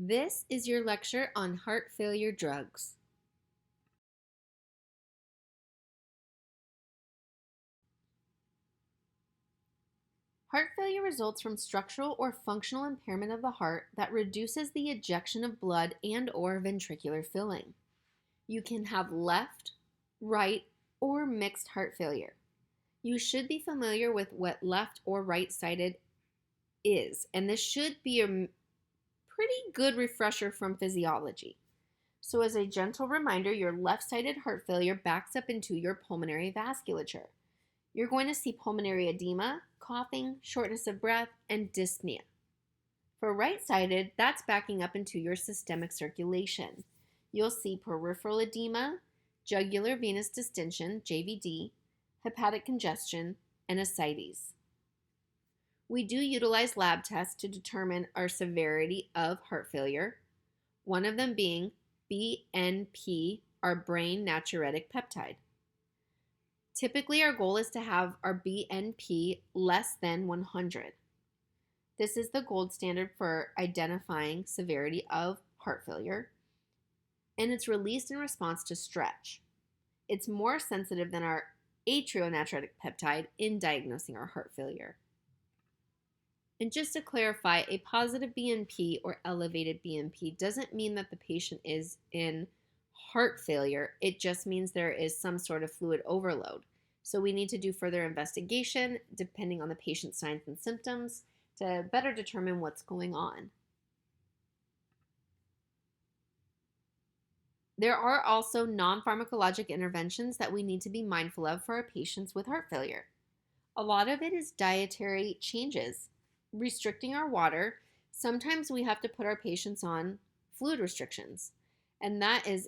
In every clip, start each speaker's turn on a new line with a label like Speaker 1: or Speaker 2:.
Speaker 1: This is your lecture on heart failure drugs. Heart failure results from structural or functional impairment of the heart that reduces the ejection of blood and/or ventricular filling. You can have left, right, or mixed heart failure. You should be familiar with what left or right-sided is, and this should be a pretty good refresher from physiology. So as a gentle reminder, your left-sided heart failure backs up into your pulmonary vasculature. You're going to see pulmonary edema, coughing, shortness of breath, and dyspnea. For right-sided, that's backing up into your systemic circulation. You'll see peripheral edema, jugular venous distension, JVD, hepatic congestion, and ascites. We do utilize lab tests to determine our severity of heart failure, one of them being BNP, our brain natriuretic peptide. Typically, our goal is to have our BNP less than 100. This is the gold standard for identifying severity of heart failure, and it's released in response to stretch. It's more sensitive than our atrial natriuretic peptide in diagnosing our heart failure. And just to clarify, a positive BNP or elevated BNP doesn't mean that the patient is in heart failure. It just means there is some sort of fluid overload. So we need to do further investigation depending on the patient's signs and symptoms to better determine what's going on. There are also non-pharmacologic interventions that we need to be mindful of for our patients with heart failure. A lot of it is dietary changes, restricting our water. Sometimes we have to put our patients on fluid restrictions, and that is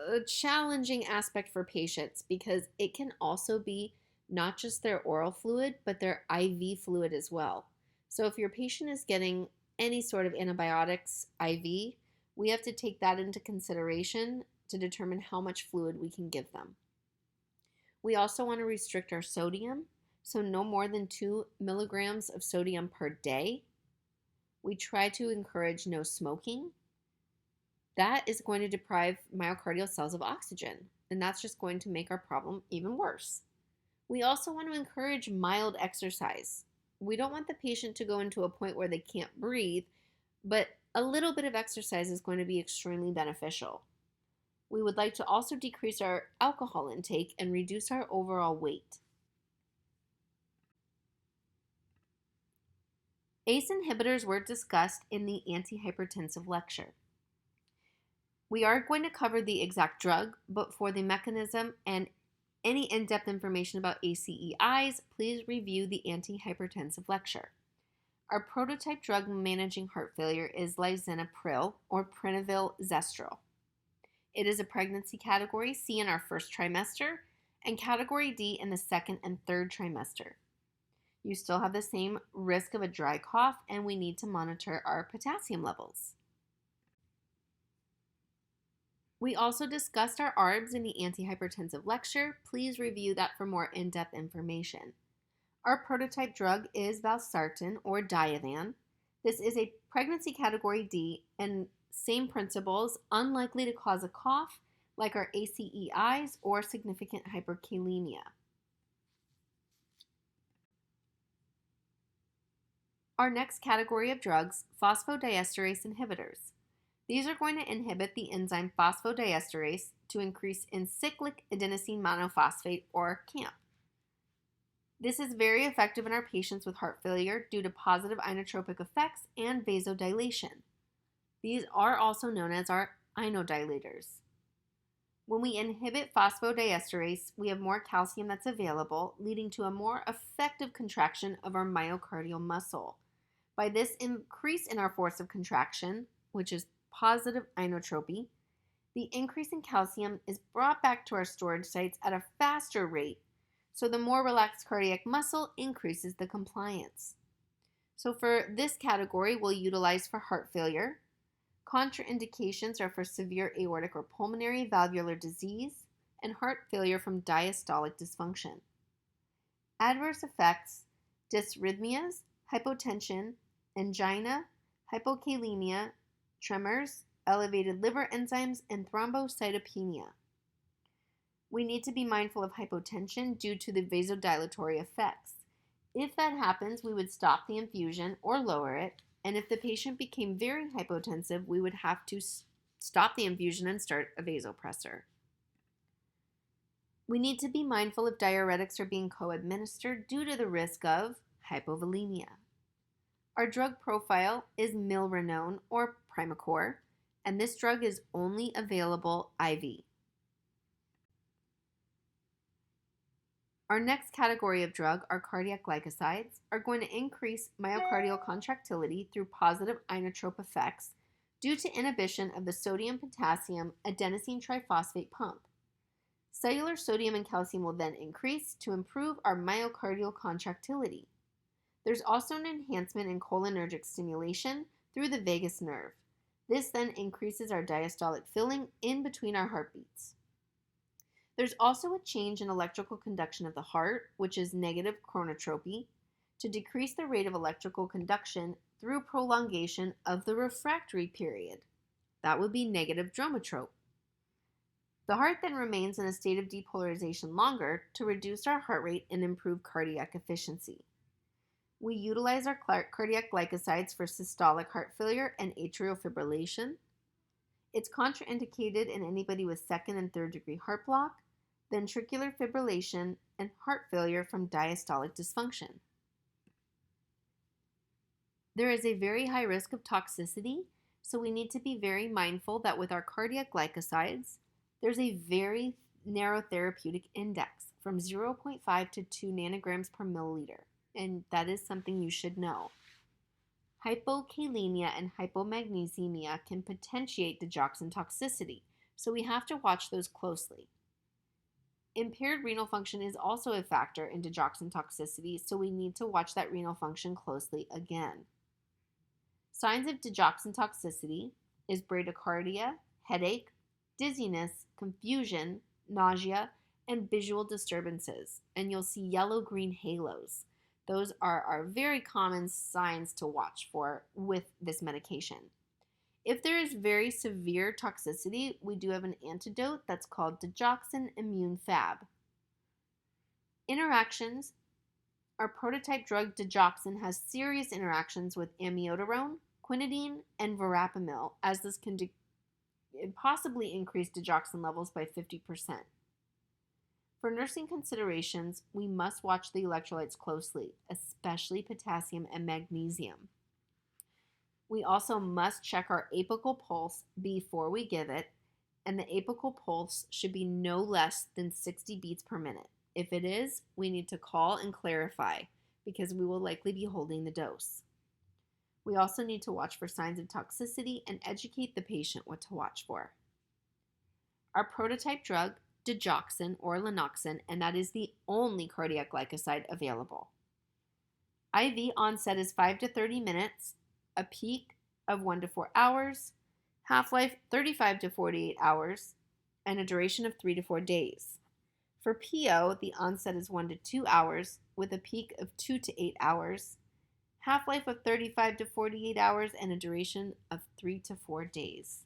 Speaker 1: a challenging aspect for patients because it can also be not just their oral fluid, but their IV fluid as well. So if your patient is getting any sort of antibiotics IV, we have to take that into consideration to determine how much fluid we can give them. We also want to restrict our sodium, so no more than 2 milligrams of sodium per day. We try to encourage no smoking. That is going to deprive myocardial cells of oxygen, and that's just going to make our problem even worse. We also want to encourage mild exercise. We don't want the patient to go into a point where they can't breathe, but a little bit of exercise is going to be extremely beneficial. We would like to also decrease our alcohol intake and reduce our overall weight. ACE inhibitors were discussed in the antihypertensive lecture. We are going to cover the exact drug, but for the mechanism and any in-depth information about ACEIs, please review the antihypertensive lecture. Our prototype drug managing heart failure is lisinopril or Prenavil Zestril. It is a pregnancy category C in our first trimester and category D in the second and third trimester. You still have the same risk of a dry cough, and we need to monitor our potassium levels. We also discussed our ARBs in the antihypertensive lecture. Please review that for more in-depth information. Our prototype drug is valsartan or Diovan. This is a pregnancy category D and same principles, unlikely to cause a cough like our ACEIs or significant hyperkalemia. Our next category of drugs, phosphodiesterase inhibitors. These are going to inhibit the enzyme phosphodiesterase to increase in cyclic adenosine monophosphate or CAMP. This is very effective in our patients with heart failure due to positive inotropic effects and vasodilation. These are also known as our inodilators. When we inhibit phosphodiesterase, we have more calcium that's available, leading to a more effective contraction of our myocardial muscle. By this increase in our force of contraction, which is positive inotropy, the increase in calcium is brought back to our storage sites at a faster rate, so the more relaxed cardiac muscle increases the compliance. So for this category, we'll utilize for heart failure. Contraindications are for severe aortic or pulmonary valvular disease and heart failure from diastolic dysfunction. Adverse effects, dysrhythmias, hypotension, angina, hypokalemia, tremors, elevated liver enzymes, and thrombocytopenia. We need to be mindful of hypotension due to the vasodilatory effects. If that happens, we would stop the infusion or lower it, and if the patient became very hypotensive, we would have to stop the infusion and start a vasopressor. We need to be mindful if diuretics are being co-administered due to the risk of hypovolemia. Our drug profile is milrinone or Primacor, and this drug is only available IV. Our next category of drug, our cardiac glycosides, are going to increase myocardial contractility through positive inotrope effects due to inhibition of the sodium-potassium adenosine triphosphate pump. Cellular sodium and calcium will then increase to improve our myocardial contractility. There's also an enhancement in cholinergic stimulation through the vagus nerve. This then increases our diastolic filling in between our heartbeats. There's also a change in electrical conduction of the heart, which is negative chronotropy, to decrease the rate of electrical conduction through prolongation of the refractory period. That would be negative dromotrope. The heart then remains in a state of depolarization longer to reduce our heart rate and improve cardiac efficiency. We utilize our cardiac glycosides for systolic heart failure and atrial fibrillation. It's contraindicated in anybody with second and third degree heart block, ventricular fibrillation, and heart failure from diastolic dysfunction. There is a very high risk of toxicity, so we need to be very mindful that with our cardiac glycosides, there's a very narrow therapeutic index from 0.5 to 2 nanograms per milliliter, and that is something you should know. Hypokalemia and hypomagnesemia can potentiate digoxin toxicity, so we have to watch those closely. Impaired renal function is also a factor in digoxin toxicity, so we need to watch that renal function closely again. Signs of digoxin toxicity is bradycardia, headache, dizziness, confusion, nausea, and visual disturbances, and you'll see yellow-green halos. Those are our very common signs to watch for with this medication. If there is very severe toxicity, we do have an antidote that's called digoxin immune fab. Interactions. Our prototype drug digoxin has serious interactions with amiodarone, quinidine, and verapamil, as this can possibly increase digoxin levels by 50%. For nursing considerations, we must watch the electrolytes closely, especially potassium and magnesium. We also must check our apical pulse before we give it, and the apical pulse should be no less than 60 beats per minute. If it is, we need to call and clarify because we will likely be holding the dose. We also need to watch for signs of toxicity and educate the patient what to watch for. Our prototype drug, digoxin or Lanoxin, and that is the only cardiac glycoside available. IV onset is 5 to 30 minutes, a peak of 1 to 4 hours, half-life 35 to 48 hours, and a duration of 3 to 4 days. For PO, the onset is 1 to 2 hours with a peak of 2 to 8 hours, half-life of 35 to 48 hours, and a duration of 3 to 4 days.